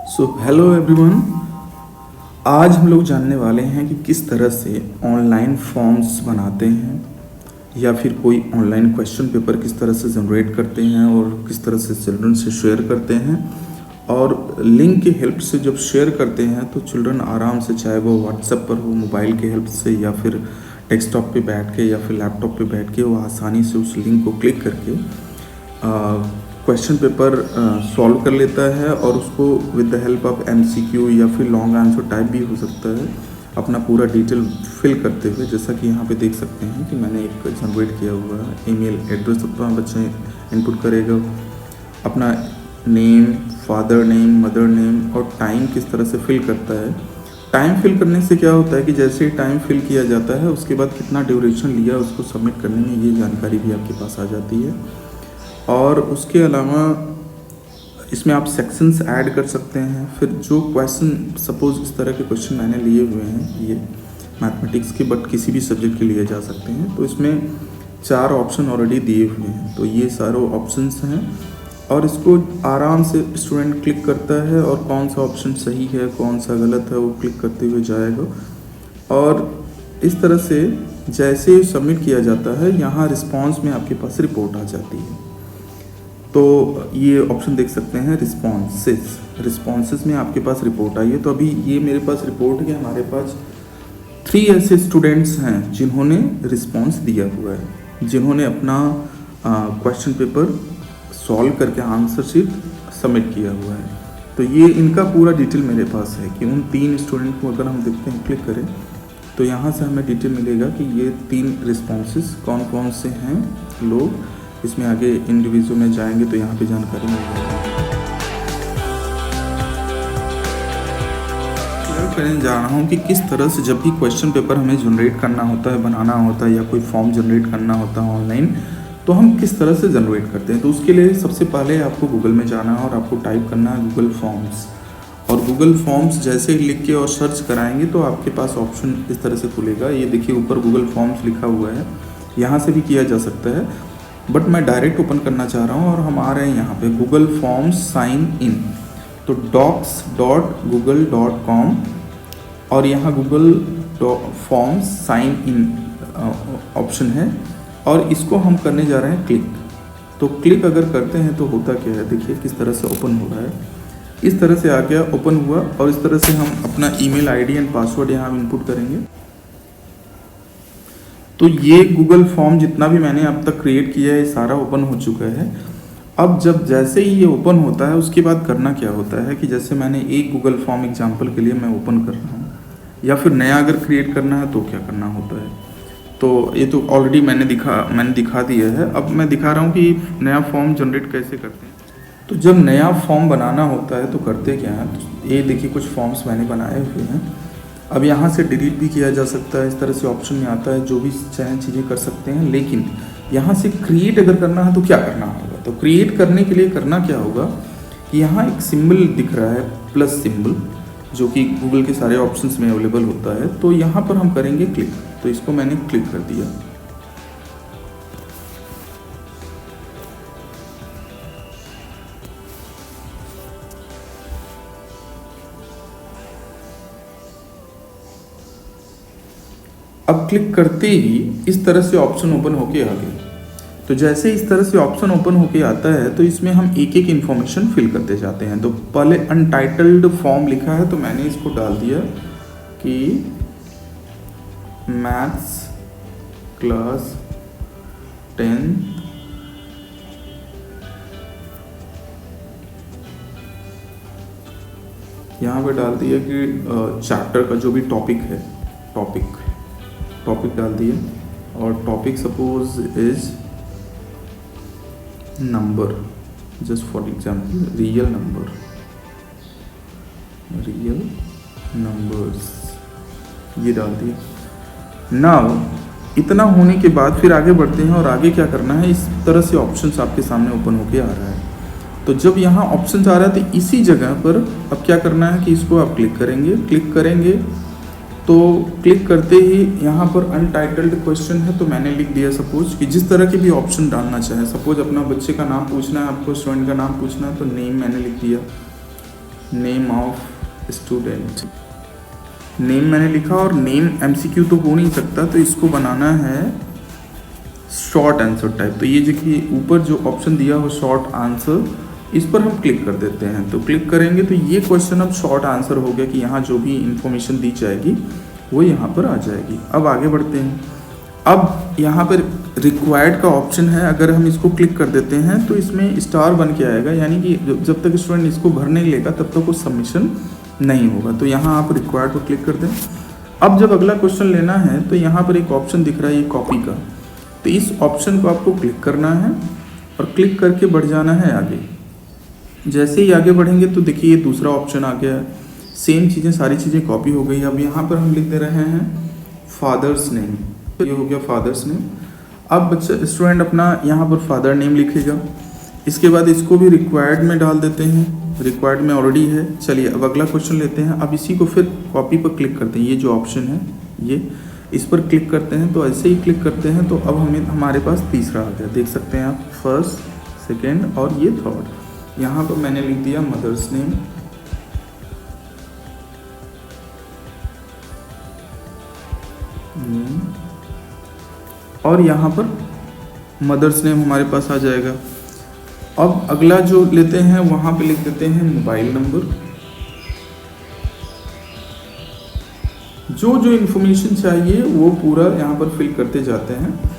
So hello everyone. आज हम लोग जानने वाले हैं कि किस तरह से ऑनलाइन फॉर्म्स बनाते हैं या फिर कोई ऑनलाइन क्वेश्चन पेपर किस तरह से जनरेट करते हैं और किस तरह से चिल्ड्रन से शेयर करते हैं। और लिंक की हेल्प से जब शेयर करते हैं तो चिल्ड्रन आराम से, चाहे वो व्हाट्सएप पर हो, मोबाइल की हेल्प से या फिर डेस्कटॉप पे बैठ के या फिर लैपटॉप पे बैठ के, वो आसानी से उस लिंक को क्लिक करके क्वेश्चन पेपर सॉल्व कर लेता है और उसको with the help of MCQ या फिर लॉन्ग आंसर टाइप भी हो सकता है, अपना पूरा डिटेल फिल करते हुए। जैसा कि यहाँ पे देख सकते हैं कि मैंने एक जनरेट किया हुआ है ईमेल एड्रेस, अपना बच्चा इनपुट करेगा, अपना name, father name, mother name और टाइम किस तरह से फिल करता है। टाइम फिल करने से क्या होता है कि जैसे ही टाइम फिल किया जाता है उसके बाद कितना ड्यूरेशन लिया उसको सबमिट करने में, ये जानकारी भी आपके पास आ जाती है। और उसके अलावा इसमें आप सेक्शंस ऐड कर सकते हैं। फिर जो क्वेश्चन, सपोज इस तरह के क्वेश्चन मैंने लिए हुए हैं, ये मैथमेटिक्स के, बट किसी भी सब्जेक्ट के लिए जा सकते हैं, तो इसमें 4 ऑप्शन ऑलरेडी दिए हुए हैं। तो ये सारे ऑप्शंस हैं और इसको आराम से स्टूडेंट क्लिक करता है और कौन सा ऑप्शन सही है कौन सा गलत है वो क्लिक करते हुए जाएगा। और इस तरह से जैसे सबमिट किया जाता है, यहाँ रिस्पॉन्स में आपके पास रिपोर्ट आ जाती है। तो ये ऑप्शन देख सकते हैं रिस्पॉन्सेस में आपके पास रिपोर्ट आई है। तो अभी ये मेरे पास रिपोर्ट है, हमारे पास 3 ऐसे स्टूडेंट्स हैं जिन्होंने रिस्पॉन्स दिया हुआ है, जिन्होंने अपना क्वेश्चन पेपर सॉल्व करके आंसर शीट सबमिट किया हुआ है। तो ये इनका पूरा डिटेल मेरे पास है कि उन 3 स्टूडेंट को अगर हम देखते हैं, क्लिक करें तो यहाँ से हमें डिटेल मिलेगा कि ये 3 रिस्पॉन्सेस कौन कौन से हैं लोग। इसमें आगे इंडिविजुअल में जाएंगे तो यहाँ पे जानकारी मिल जाएगी। करने जा रहा हूँ कि किस तरह से जब भी क्वेश्चन पेपर हमें जनरेट करना होता है, बनाना होता है या कोई फॉर्म जनरेट करना होता है ऑनलाइन, तो हम किस तरह से जनरेट करते हैं। तो उसके लिए सबसे पहले आपको गूगल में जाना है और आपको टाइप करना है गूगल फॉर्म्स। और गूगल फॉर्म्स जैसे ही लिख के और सर्च कराएंगे तो आपके पास ऑप्शन इस तरह से खुलेगा। ये देखिए ऊपर गूगल फॉर्म्स लिखा हुआ है, यहाँ से भी किया जा सकता है, बट मैं डायरेक्ट ओपन करना चाह रहा हूँ और हम आ रहे हैं यहाँ पे गूगल फॉर्म्स साइन इन। तो docs.google.com और यहाँ Google forms sign in option है और इसको हम करने जा रहे हैं क्लिक। तो क्लिक अगर करते हैं तो होता क्या है, देखिए किस तरह से ओपन हो रहा है। इस तरह से आ गया, ओपन हुआ और इस तरह से हम अपना ईमेल आईडी एंड पासवर्ड यहाँ इनपुट करेंगे। तो ये गूगल फॉर्म जितना भी मैंने अब तक क्रिएट किया है सारा ओपन हो चुका है। अब जब जैसे ही ये ओपन होता है उसके बाद करना क्या होता है कि जैसे मैंने एक गूगल फॉर्म एग्जांपल के लिए मैं ओपन कर रहा हूँ, या फिर नया अगर क्रिएट करना है तो क्या करना होता है। तो ये तो ऑलरेडी मैंने दिखा दिया है। अब मैं दिखा रहा हूँ कि नया फॉर्म जनरेट कैसे करते हैं। तो जब नया फॉर्म बनाना होता है तो करते क्या है, तो ये देखिए कुछ फॉर्म्स मैंने बनाए हुए हैं। अब यहाँ से डिलीट भी किया जा सकता है, इस तरह से ऑप्शन में आता है, जो भी चाहे चीज़ें कर सकते हैं। लेकिन यहाँ से क्रिएट अगर करना है तो क्या करना होगा, तो क्रिएट करने के लिए करना क्या होगा कि यहाँ एक सिंबल दिख रहा है, प्लस सिंबल, जो कि गूगल के सारे ऑप्शंस में अवेलेबल होता है। तो यहाँ पर हम करेंगे क्लिक। तो इसको मैंने क्लिक कर दिया। अब क्लिक करते ही इस तरह से ऑप्शन ओपन होके आ गया। तो जैसे इस तरह से ऑप्शन ओपन होके आता है तो इसमें हम एक एक इन्फॉर्मेशन फिल करते जाते हैं। तो पहले अनटाइटल्ड फॉर्म लिखा है तो मैंने इसको डाल दिया कि मैथ्स क्लास 10 यहाँ पे डाल दिया कि चैप्टर का जो भी टॉपिक है, टॉपिक डाल दिए और topic suppose is number, just for example real numbers, ये डाल दिए। नाउ इतना होने के बाद फिर आगे बढ़ते हैं और आगे क्या करना है, इस तरह से ऑप्शंस आपके सामने ओपन होके आ रहा है। तो जब यहाँ ऑप्शंस आ रहा है तो इसी जगह पर अब क्या करना है कि इसको आप क्लिक करेंगे। तो क्लिक करते ही यहाँ पर अनटाइटल्ड क्वेश्चन है, तो मैंने लिख दिया सपोज कि जिस तरह के भी ऑप्शन डालना चाहे, सपोज अपना बच्चे का नाम पूछना है, आपको स्टूडेंट का नाम पूछना है तो नेम मैंने लिख दिया। नेम ऑफ स्टूडेंट, नेम मैंने लिखा और नेम एमसीक्यू तो हो नहीं सकता, तो इसको बनाना है शॉर्ट आंसर टाइप। तो ये देखिए ऊपर जो ऑप्शन दिया हो शॉर्ट आंसर, इस पर हम क्लिक कर देते हैं। तो क्लिक करेंगे तो ये क्वेश्चन अब शॉर्ट आंसर हो गया कि यहाँ जो भी इंफॉर्मेशन दी जाएगी वो यहाँ पर आ जाएगी। अब आगे बढ़ते हैं। अब यहाँ पर रिक्वायर्ड का ऑप्शन है, अगर हम इसको क्लिक कर देते हैं तो इसमें स्टार बन के आएगा, यानी कि जब तक स्टूडेंट इसको भर नहीं लेगा तब तक वो सबमिशन नहीं होगा। तो यहाँ आप रिक्वायर्ड पर क्लिक कर दें। अब जब अगला क्वेश्चन लेना है तो यहाँ पर एक ऑप्शन दिख रहा है ये कॉपी का, तो इस ऑप्शन को आपको क्लिक करना है और क्लिक करके बढ़ जाना है आगे। जैसे ही आगे बढ़ेंगे तो देखिए ये दूसरा ऑप्शन आ गया, सेम चीज़ें सारी चीज़ें कॉपी हो गई। अब यहाँ पर हम लिख दे रहे हैं फादर्स नेम, ये हो गया फादर्स नेम। अब बच्चा स्टूडेंट अपना यहाँ पर फादर नेम लिखेगा। इसके बाद इसको भी रिक्वायर्ड में डाल देते हैं, रिक्वायर्ड में ऑलरेडी है। चलिए अब अगला क्वेश्चन लेते हैं। अब इसी को फिर कॉपी पर क्लिक करते हैं, ये जो ऑप्शन है ये, इस पर क्लिक करते हैं। तो ऐसे ही क्लिक करते हैं तो अब हमारे पास तीसरा आ गया, देख सकते हैं आप, फर्स्ट, सेकेंड और ये थर्ड। यहाँ पर मैंने लिख दिया मदर्स नेम, और यहाँ पर मदर्स नेम हमारे पास आ जाएगा। अब अगला जो लेते हैं वहाँ पे लिख देते हैं मोबाइल नंबर। जो जो इन्फॉर्मेशन चाहिए वो पूरा यहाँ पर फिल करते जाते हैं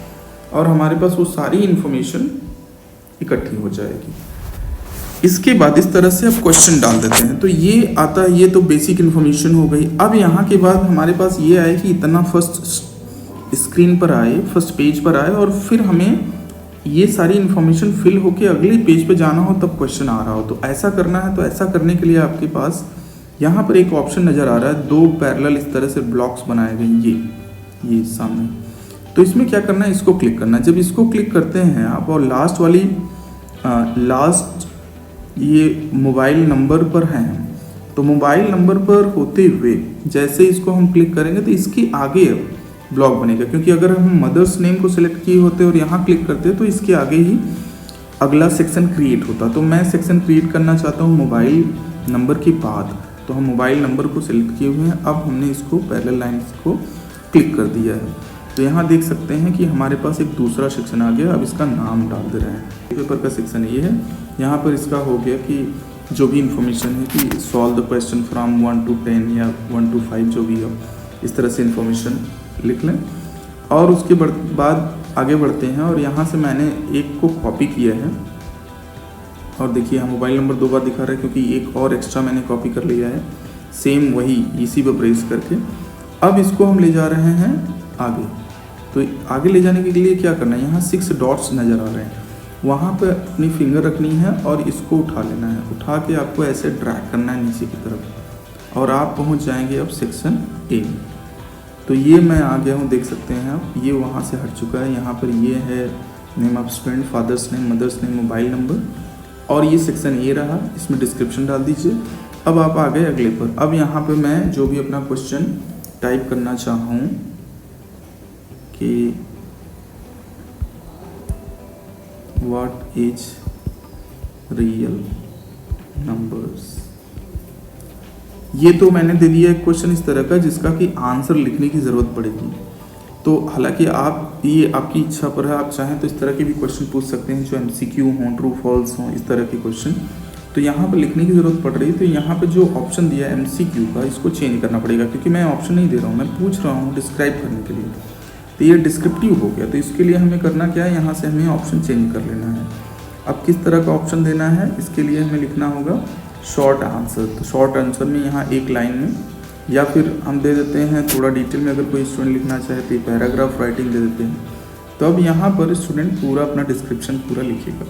और हमारे पास वो सारी इन्फॉर्मेशन इकट्ठी हो जाएगी। इसके बाद इस तरह से आप क्वेश्चन डाल देते हैं तो ये आता है, ये तो बेसिक इन्फॉर्मेशन हो गई। अब यहाँ के बाद हमारे पास ये आए कि इतना फर्स्ट स्क्रीन पर आए, फर्स्ट पेज पर आए और फिर हमें ये सारी इन्फॉर्मेशन फिल होके अगले पेज पे जाना हो तब क्वेश्चन आ रहा हो। तो ऐसा करना है, तो ऐसा करने के लिए आपके पास यहाँ पर एक ऑप्शन नज़र आ रहा है, दो पैरेलल इस तरह से ब्लॉक्स बनाए गए, ये सामने। तो इसमें क्या करना है, इसको क्लिक करना है। जब इसको क्लिक करते हैं आप और लास्ट वाली लास्ट ये मोबाइल नंबर पर हैं, तो मोबाइल नंबर पर होते हुए जैसे इसको हम क्लिक करेंगे तो इसके आगे ब्लॉक बनेगा, क्योंकि अगर हम मदर्स नेम को सिलेक्ट किए होते और यहाँ क्लिक करते तो इसके आगे ही अगला सेक्शन क्रिएट होता। तो मैं सेक्शन क्रिएट करना चाहता हूँ मोबाइल नंबर के बाद, तो हम मोबाइल नंबर को सिलेक्ट किए हुए हैं। अब हमने इसको पैरेलल लाइन्स को क्लिक कर दिया है, तो यहाँ देख सकते हैं कि हमारे पास एक दूसरा सेक्शन आ गया। अब इसका नाम डाल दे रहे हैं, पेपर का सेक्शन ये है। यहाँ पर इसका हो गया कि जो भी इंफॉर्मेशन है कि solve the question from 1 to 10 या 1 to 5 जो भी हो, इस तरह से इंफॉर्मेशन लिख लें। और उसके बाद आगे बढ़ते हैं और यहाँ से मैंने एक को कॉपी किया है और देखिए यहाँ मोबाइल नंबर 2 बार दिखा रहा है क्योंकि एक और एक्स्ट्रा मैंने कॉपी कर लिया है, सेम वही इसी पर प्रेस करके। अब इसको हम ले जा रहे हैं आगे। तो आगे ले जाने के लिए क्या करना है, यहाँ 6 डॉट्स नज़र आ रहे हैं, वहाँ पर अपनी फिंगर रखनी है और इसको उठा लेना है। उठा के आपको ऐसे ड्रैग करना है नीचे की तरफ और आप पहुँच जाएंगे अब सेक्शन ए। तो ये मैं आ गया हूँ, देख सकते हैं आप, ये वहाँ से हट चुका है। यहाँ पर ये है name of student, father's name, mother's name, mobile number, और ये सेक्शन ये रहा, इसमें डिस्क्रिप्शन डाल दीजिए। अब आप आ गए अगले पर। अब यहाँ पे मैं जो भी अपना क्वेश्चन टाइप करना चाहूँ कि व्हाट इज रियल नंबर्स, ये तो मैंने दे दिया एक क्वेश्चन इस तरह का जिसका कि आंसर लिखने की ज़रूरत पड़ेगी। तो हालांकि आप ये आपकी इच्छा पर है, आप चाहें तो इस तरह के भी क्वेश्चन पूछ सकते हैं जो एमसीक्यू हों, ट्रू फॉल्स हों, इस तरह के क्वेश्चन। तो यहाँ पर लिखने की ज़रूरत पड़ रही है, तो यहाँ पे जो ऑप्शन दिया है एमसीक्यू का, इसको चेंज करना पड़ेगा क्योंकि मैं ऑप्शन नहीं दे रहा हूँ, मैं पूछ रहा हूँ डिस्क्राइब करने के लिए। तो ये डिस्क्रिप्टिव हो गया, तो इसके लिए हमें करना क्या है, यहाँ से हमें ऑप्शन चेंज कर लेना है। अब किस तरह का ऑप्शन देना है, इसके लिए हमें लिखना होगा शॉर्ट आंसर। तो शॉर्ट आंसर में यहाँ एक लाइन में, या फिर हम दे देते हैं थोड़ा डिटेल में, अगर कोई स्टूडेंट लिखना चाहे तो पैराग्राफ राइटिंग दे देते हैं। तो अब यहाँ पर स्टूडेंट पूरा अपना डिस्क्रिप्शन पूरा लिखेगा।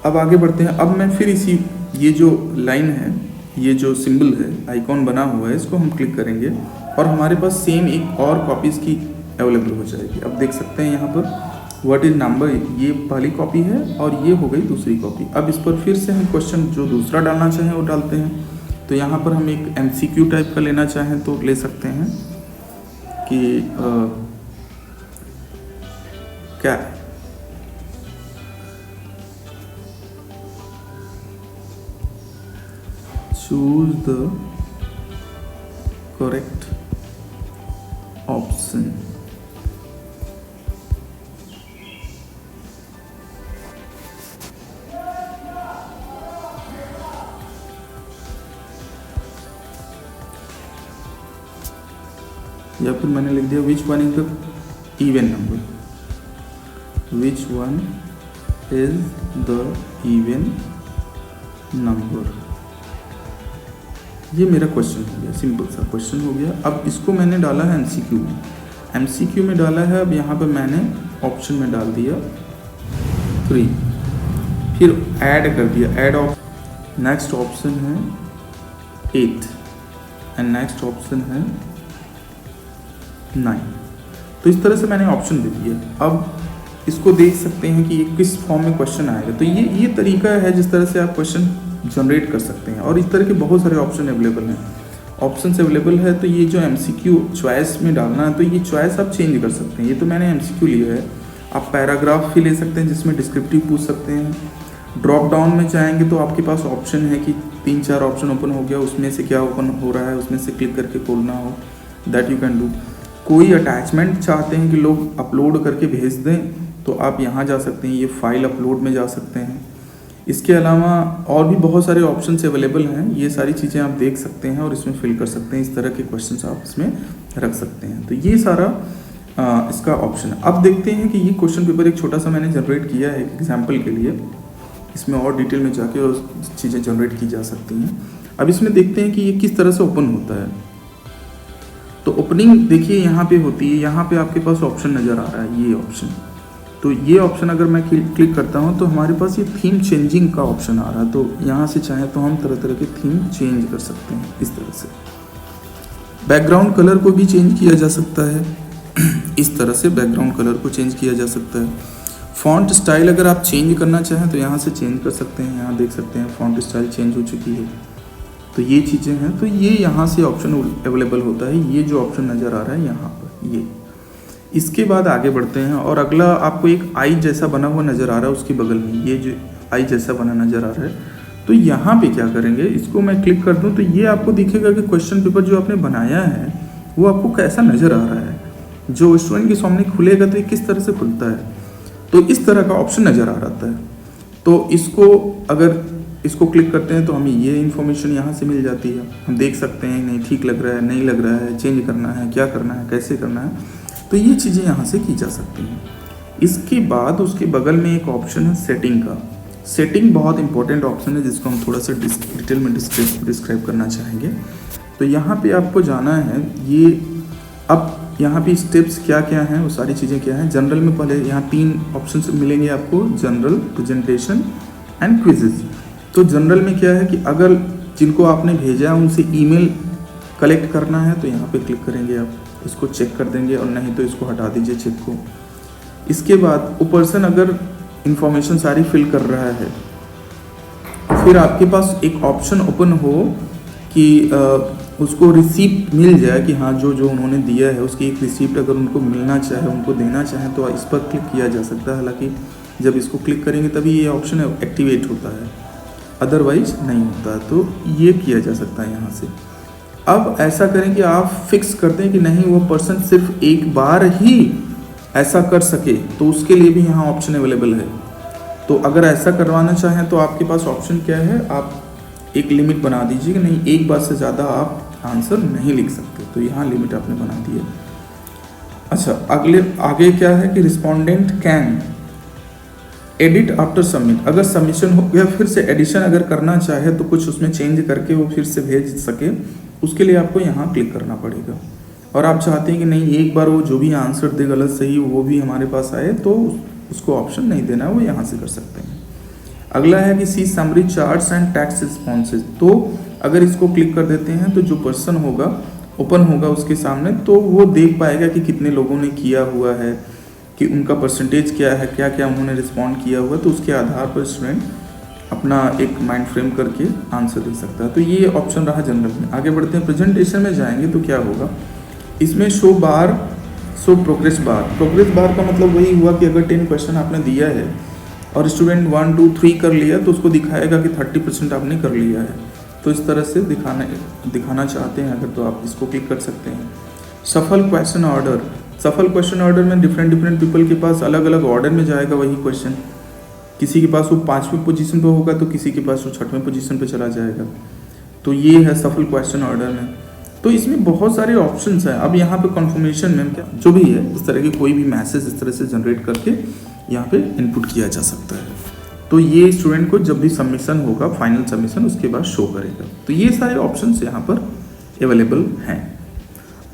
अब आगे बढ़ते हैं। अब मैं फिर इसी ये जो लाइन है, ये जो सिंबल है, आइकॉन बना हुआ है, इसको हम क्लिक करेंगे और हमारे पास सेम एक और कॉपी इसकी अवेलेबल हो जाएगी। अब देख सकते हैं यहाँ पर व्हाट इज नंबर, ये पहली कॉपी है और ये हो गई दूसरी कॉपी। अब इस पर फिर से हम क्वेश्चन जो दूसरा डालना चाहें वो डालते हैं। तो यहाँ पर हम एक एमसीक्यू टाइप का लेना चाहें तो ले सकते हैं कि क्या चूज द करेक्ट ऑप्शन। या फिर मैंने लिख दिया which one is the even number, which one is the even number. ये मेरा क्वेश्चन हो गया, सिंपल सा क्वेश्चन हो गया। अब इसको मैंने डाला है एमसीक्यू में, एमसीक्यू में डाला है। अब यहाँ पे मैंने ऑप्शन में डाल दिया 3, फिर ऐड कर दिया, ऐड ऑप्शन। नेक्स्ट ऑप्शन है 8 एंड नेक्स्ट ऑप्शन है 9। तो इस तरह से मैंने ऑप्शन दे दिया। अब इसको देख सकते हैं कि ये किस फॉर्म में क्वेश्चन आएगा। तो ये तरीका है जिस तरह से आप क्वेश्चन जनरेट कर सकते हैं। और इस तरह के बहुत सारे ऑप्शन अवेलेबल हैं, ऑप्शंस अवेलेबल है। तो ये जो एमसीक्यू चॉइस में डालना है, तो ये चॉइस आप चेंज कर सकते हैं। ये तो मैंने एमसीक्यू लिया है, आप पैराग्राफ भी ले सकते हैं जिसमें डिस्क्रिप्टिव पूछ सकते हैं। ड्रॉप डाउन में जाएंगे तो आपके पास ऑप्शन है कि 3-4 ऑप्शन ओपन हो गया, उसमें से क्या ओपन हो रहा है उसमें से क्लिक करके खोलना हो, दैट यू कैन डू। कोई अटैचमेंट चाहते हैं कि लोग अपलोड करके भेज दें, तो आप यहाँ जा सकते हैं, ये फाइल अपलोड में जा सकते हैं। इसके अलावा और भी बहुत सारे ऑप्शंस अवेलेबल हैं, ये सारी चीज़ें आप देख सकते हैं और इसमें फिल कर सकते हैं। इस तरह के क्वेश्चंस आप इसमें रख सकते हैं। तो ये सारा इसका ऑप्शन है। अब देखते हैं कि ये क्वेश्चन पेपर एक छोटा सा मैंने जनरेट किया है एग्जाम्पल के लिए, इसमें और डिटेल में जाके और चीज़ें जनरेट की जा सकती हैं। अब इसमें देखते हैं कि ये किस तरह से ओपन होता है। तो ओपनिंग देखिए यहाँ पे होती है, यहाँ पे आपके पास ऑप्शन नज़र आ रहा है, ये ऑप्शन। तो ये ऑप्शन अगर मैं क्लिक करता हूँ तो हमारे पास ये थीम चेंजिंग का ऑप्शन आ रहा है। तो यहाँ से चाहे तो हम तरह तरह के थीम चेंज कर सकते हैं इस तरह से। बैकग्राउंड कलर को भी चेंज किया जा सकता है, इस तरह से बैकग्राउंड कलर को चेंज किया जा सकता है। फॉन्ट स्टाइल अगर आप चेंज करना चाहें तो यहाँ से चेंज कर सकते हैं। यहाँ देख सकते हैं फॉन्ट स्टाइल चेंज हो चुकी है। तो ये चीज़ें हैं, तो ये यहाँ से ऑप्शन अवेलेबल होता है। ये जो ऑप्शन नज़र आ रहा है यहाँ पर, ये। इसके बाद आगे बढ़ते हैं और अगला आपको एक आई जैसा बना हुआ नज़र आ रहा है, उसके बगल में ये जो आई जैसा बना नज़र आ रहा है। तो यहाँ पे क्या करेंगे, इसको मैं क्लिक कर दूँ तो ये आपको दिखेगा कि क्वेश्चन पेपर जो आपने बनाया है वो आपको कैसा नज़र आ रहा है। जो स्टूडेंट के सामने खुलेगा तो ये किस तरह से खुलता है, तो इस तरह का ऑप्शन नज़र आ रहा है। तो इसको अगर इसको क्लिक करते हैं तो हमें ये इन्फॉर्मेशन यहाँ से मिल जाती है। हम देख सकते हैं नहीं ठीक लग रहा है, नहीं लग रहा है, चेंज करना है, क्या करना है, कैसे करना है। तो ये चीज़ें यहाँ से की जा सकती हैं। इसके बाद उसके बगल में एक ऑप्शन है सेटिंग का। सेटिंग बहुत इंपॉर्टेंट ऑप्शन है जिसको हम थोड़ा सा डिटेल में डिस्क्राइब करना चाहेंगे। तो यहाँ पे आपको जाना है, ये अब यहाँ पे स्टेप्स क्या क्या हैं, वो सारी चीज़ें क्या हैं। जनरल में पहले यहाँ 3 ऑप्शन मिलेंगे आपको, जनरल, प्रेजेंटेशन एंड क्विजेज। तो जनरल में क्या है कि अगर जिनको आपने भेजा है उनसे ईमेल कलेक्ट करना है तो यहाँ पे क्लिक करेंगे, आप इसको चेक कर देंगे, और नहीं तो इसको हटा दीजिए चेक को। इसके बाद वो पर्सन अगर इंफॉर्मेशन सारी फिल कर रहा है, फिर आपके पास एक ऑप्शन ओपन हो कि उसको रिसीप्ट मिल जाए कि हाँ जो जो उन्होंने दिया है उसकी एक रिसीप्ट अगर उनको मिलना चाहे, उनको देना चाहे तो इस पर क्लिक किया जा सकता है। हालांकि जब इसको क्लिक करेंगे तभी ये ऑप्शन एक्टिवेट होता है, अदरवाइज नहीं होता। तो ये किया जा सकता है यहाँ से। अब ऐसा करें कि आप फिक्स कर दें कि नहीं वो पर्सन सिर्फ एक बार ही ऐसा कर सके, तो उसके लिए भी यहाँ ऑप्शन अवेलेबल है। तो अगर ऐसा करवाना चाहें तो आपके पास ऑप्शन क्या है, आप एक लिमिट बना दीजिए कि नहीं एक बार से ज़्यादा आप आंसर नहीं लिख सकते। तो यहाँ लिमिट आपने बना दी है। अच्छा, आगे क्या है कि respondent can edit after submit. अगर सबमिशन हो गया फिर से एडिशन अगर करना चाहे तो कुछ उसमें चेंज करके वो फिर से भेज सके, उसके लिए आपको यहाँ क्लिक करना पड़ेगा। और आप चाहते हैं कि नहीं एक बार वो जो भी आंसर दे गलत सही वो भी हमारे पास आए, तो उसको ऑप्शन नहीं देना है, वो यहाँ से कर सकते हैं। अगला है कि C summary charts and text responses. तो अगर इसको क्लिक कर देते हैं तो जो पर्सन होगा ओपन होगा उसके सामने, तो वो देख पाएगा कि कितने लोगों ने किया हुआ है, कि उनका परसेंटेज क्या है, क्या क्या उन्होंने रिस्पॉन्ड किया हुआ। तो उसके आधार पर स्टूडेंट अपना एक माइंड फ्रेम करके आंसर दे सकता है। तो ये ऑप्शन रहा जनरल में। आगे बढ़ते हैं, प्रेजेंटेशन में जाएंगे तो क्या होगा, इसमें शो बार, show progress bar. Progress bar का मतलब वही हुआ कि अगर 10 क्वेश्चन आपने दिया है और स्टूडेंट 1, 2, 3 कर लिया तो उसको दिखाएगा कि 30% आपने कर लिया है। तो इस तरह से दिखाना चाहते हैं अगर, तो आप इसको क्लिक कर सकते हैं। सफल क्वेश्चन ऑर्डर, सफल क्वेश्चन ऑर्डर में डिफरेंट पीपल के पास अलग अलग ऑर्डर में जाएगा वही क्वेश्चन। किसी के पास वो 5वीं पोजीशन पे होगा तो किसी के पास वो 6वीं पोजीशन पे चला जाएगा। तो ये है सफल क्वेश्चन ऑर्डर में। तो इसमें बहुत सारे ऑप्शंस हैं। अब यहाँ पे कंफर्मेशन में क्या जो भी है, इस तरह की कोई भी मैसेज इस तरह से जनरेट करके यहाँ पे इनपुट किया जा सकता है। तो ये स्टूडेंट को जब भी सबमिशन होगा, फाइनल सबमिशन, उसके बाद शो करेगा। तो ये सारे ऑप्शंस यहाँ पर अवेलेबल हैं।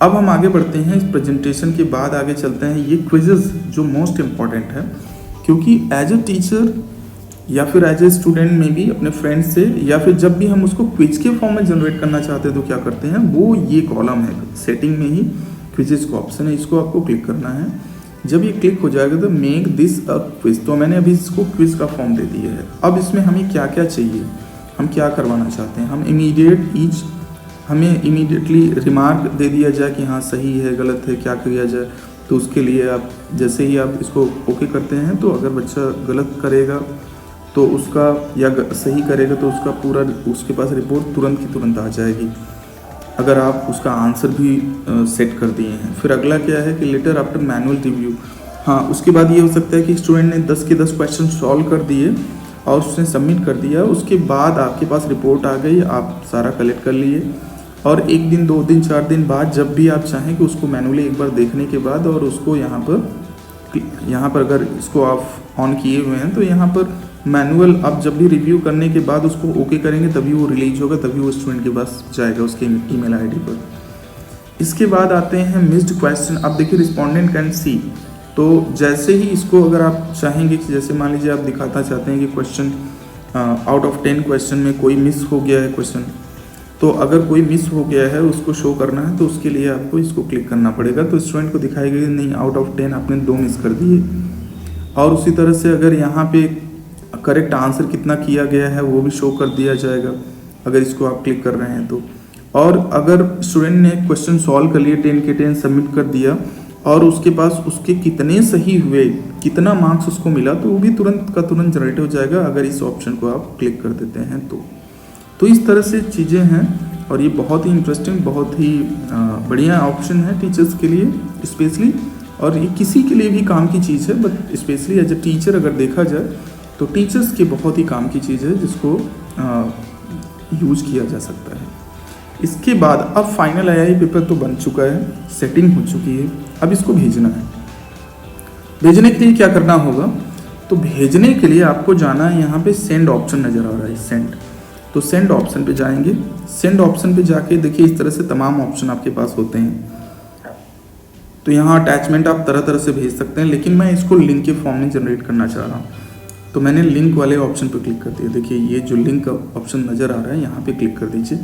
अब हम आगे बढ़ते हैं। इस प्रेजेंटेशन के बाद आगे चलते हैं। ये क्विजेज जो मोस्ट इम्पॉर्टेंट है, क्योंकि एज ए टीचर या फिर एज ए स्टूडेंट में भी अपने फ्रेंड से, या फिर जब भी हम उसको क्विज के फॉर्म में जनरेट करना चाहते हैं तो क्या करते हैं, वो ये कॉलम है सेटिंग में ही क्विजेज का ऑप्शन है, इसको आपको क्लिक करना है। जब ये क्लिक हो जाएगा तो मेक दिस अ क्विज, तो मैंने अभी इसको क्विज का फॉर्म दे दिया है। अब इसमें हमें क्या क्या चाहिए, हम क्या करवाना चाहते हैं। हमें इमीडिएटली रिमार्क दे दिया जाए कि हाँ सही है गलत है, क्या किया जाए। तो उसके लिए आप जैसे ही आप इसको ओके करते हैं, तो अगर बच्चा गलत करेगा तो उसका, या सही करेगा तो उसका पूरा उसके पास रिपोर्ट तुरंत की तुरंत आ जाएगी, अगर आप उसका आंसर भी सेट कर दिए हैं। फिर अगला क्या है कि लेटर आफ्टर मैनुअल रिव्यू। हाँ, उसके बाद ये हो सकता है कि स्टूडेंट ने 10 के 10 क्वेश्चन सॉल्व कर दिए और उसने सबमिट कर दिया, उसके बाद आपके पास रिपोर्ट आ गई, आप सारा कलेक्ट कर लिए, और 1 दिन 2 दिन 4 दिन बाद जब भी आप चाहें कि उसको मैनुअली एक बार देखने के बाद, और उसको यहाँ पर अगर इसको आप ऑन किए हुए हैं तो यहाँ पर मैनुअल आप जब भी रिव्यू करने के बाद उसको ओके करेंगे तभी वो रिलीज होगा, तभी वो स्टूडेंट के पास जाएगा उसके ईमेल आईडी पर। इसके बाद आते हैं मिस्ड क्वेश्चन। अब देखिए रिस्पोंडेंट कैन सी, तो जैसे ही इसको अगर आप चाहेंगे कि जैसे मान लीजिए आप दिखाना चाहते हैं कि क्वेश्चन आउट ऑफ 10 क्वेश्चन में कोई मिस हो गया है क्वेश्चन, तो अगर कोई मिस हो गया है उसको शो करना है तो उसके लिए आपको इसको क्लिक करना पड़ेगा। तो स्टूडेंट को दिखाएगा कि नहीं, आउट ऑफ 10 आपने 2 मिस कर दिए। और उसी तरह से अगर यहाँ पे करेक्ट आंसर कितना किया गया है वो भी शो कर दिया जाएगा अगर इसको आप क्लिक कर रहे हैं तो। और अगर स्टूडेंट ने क्वेश्चन सॉल्व कर लिए 10 के 10 सबमिट कर दिया और उसके पास उसके कितने सही हुए, कितना मार्क्स उसको मिला, तो वो भी तुरंत का तुरंत जनरेट हो जाएगा अगर इस ऑप्शन को आप क्लिक कर देते हैं तो इस तरह से चीज़ें हैं। और ये बहुत ही इंटरेस्टिंग, बहुत ही बढ़िया ऑप्शन है टीचर्स के लिए स्पेशली, और ये किसी के लिए भी काम की चीज़ है, but specially as a teacher अगर देखा जाए तो टीचर्स की बहुत ही काम की चीज़ है जिसको यूज़ किया जा सकता है। इसके बाद अब फाइनल आईआई पेपर तो बन चुका है, सेटिंग हो चुकी है, अब इसको भेजना है। भेजने के लिए क्या करना होगा, तो भेजने के लिए आपको जाना है, यहाँ पे सेंड ऑप्शन नज़र आ रहा है, सेंड। तो सेंड ऑप्शन पे जाएंगे। सेंड ऑप्शन पे जाके देखिए इस तरह से तमाम ऑप्शन आपके पास होते हैं। तो यहाँ अटैचमेंट आप तरह तरह से भेज सकते हैं, लेकिन मैं इसको लिंक के फॉर्म में जनरेट करना चाह रहा हूँ, तो मैंने लिंक वाले ऑप्शन पर क्लिक कर दिया। देखिए ये जो लिंक का ऑप्शन नज़र आ रहा है यहाँ पे क्लिक कर दीजिए।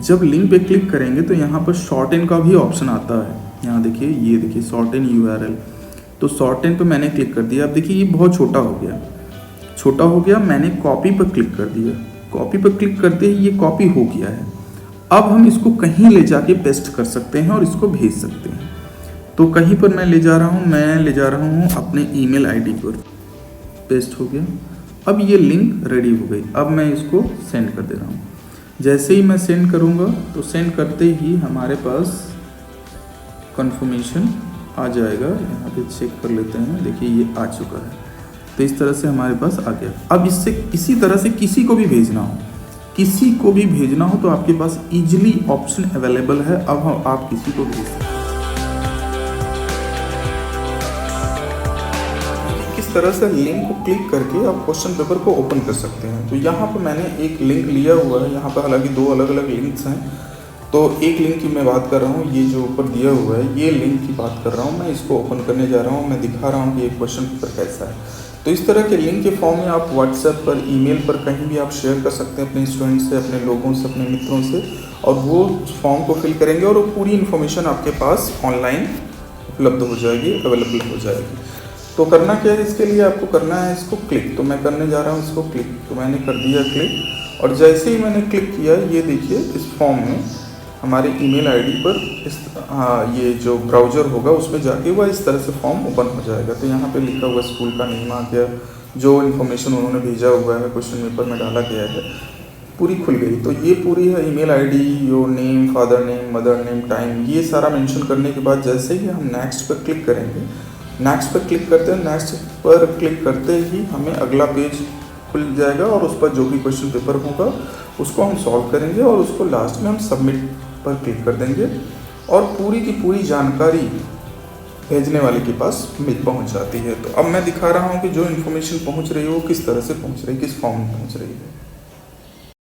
जब लिंक पे क्लिक करेंगे तो यहाँ पर शॉर्ट का भी ऑप्शन आता है। यहाँ देखिए, ये देखिए शॉर्ट एन URL, तो शॉर्ट एन पे मैंने क्लिक कर दिया। अब देखिए ये बहुत छोटा हो गया, मैंने कॉपी पर क्लिक कर दिया। कॉपी पर क्लिक करते ही ये कॉपी हो गया है। अब हम इसको कहीं ले जाके पेस्ट कर सकते हैं और इसको भेज सकते हैं। तो कहीं पर मैं ले जा रहा हूँ अपने ईमेल आईडी पर, पेस्ट हो गया। अब ये लिंक रेडी हो गई। अब मैं इसको सेंड कर दे रहा हूँ। जैसे ही मैं सेंड करूँगा तो सेंड करते ही हमारे पास कंफर्मेशन आ जाएगा। यहाँ पे चेक कर लेते हैं, देखिए ये आ चुका है। तो इस तरह से हमारे पास आ गया। अब इससे इसी तरह से किसी को भी भेजना हो तो आपके पास इजीली ऑप्शन अवेलेबल है। अब आप किसी को भेज सकते हैं। किस तरह से लिंक को क्लिक करके आप क्वेश्चन पेपर को ओपन कर सकते हैं। तो यहाँ पर मैंने एक लिंक लिया हुआ है। यहाँ पर हालांकि 2 अलग अलग लिंक्स हैं, तो एक लिंक की मैं बात कर रहा हूँ। ये जो ऊपर दिया हुआ है ये लिंक की बात कर रहा हूँ। मैं इसको ओपन करने जा रहा हूँ। मैं दिखा रहा हूँ कि ये क्वेश्चन पेपर कैसा है। तो इस तरह के लिंक के फॉर्म में आप व्हाट्सएप पर, ईमेल पर कहीं भी आप शेयर कर सकते हैं अपने स्टूडेंट से, अपने लोगों से, अपने मित्रों से, और वो फॉर्म को फिल करेंगे और वो पूरी इन्फॉर्मेशन आपके पास ऑनलाइन उपलब्ध हो जाएगी, अवेलेबल हो जाएगी। तो करना क्या है, इसके लिए आपको करना है इसको क्लिक। तो मैं करने जा रहा हूँ इसको क्लिक। तो मैंने कर दिया क्लिक, और जैसे ही मैंने क्लिक किया ये देखिए इस फॉर्म में हमारे ईमेल आईडी पर ये जो ब्राउज़र होगा उसमें जाके वह इस तरह से फॉर्म ओपन हो जाएगा। तो यहाँ पे लिखा हुआ स्कूल का नेम आ गया, जो इन्फॉर्मेशन उन्होंने भेजा हुआ है क्वेश्चन पेपर में डाला गया है। पूरी खुल गई। तो ये पूरी है email ID, your name, father name, mother name, time, ये सारा मेंशन करने के बाद जैसे ही हम नेक्स्ट पर क्लिक करेंगे, नेक्स्ट पर क्लिक करते हैं, नेक्स्ट पर क्लिक करते ही हमें अगला पेज खुल जाएगा और उस पर जो भी क्वेश्चन पेपर होगा उसको हम सॉल्व करेंगे और उसको लास्ट में हम सबमिट पर क्लिक कर देंगे और पूरी की पूरी जानकारी भेजने वाले के पास पहुंच जाती है। तो अब मैं दिखा रहा हूं कि जो इन्फॉर्मेशन पहुंच रही है वो किस तरह से पहुंच रही है, किस फॉर्म में पहुंच रही है।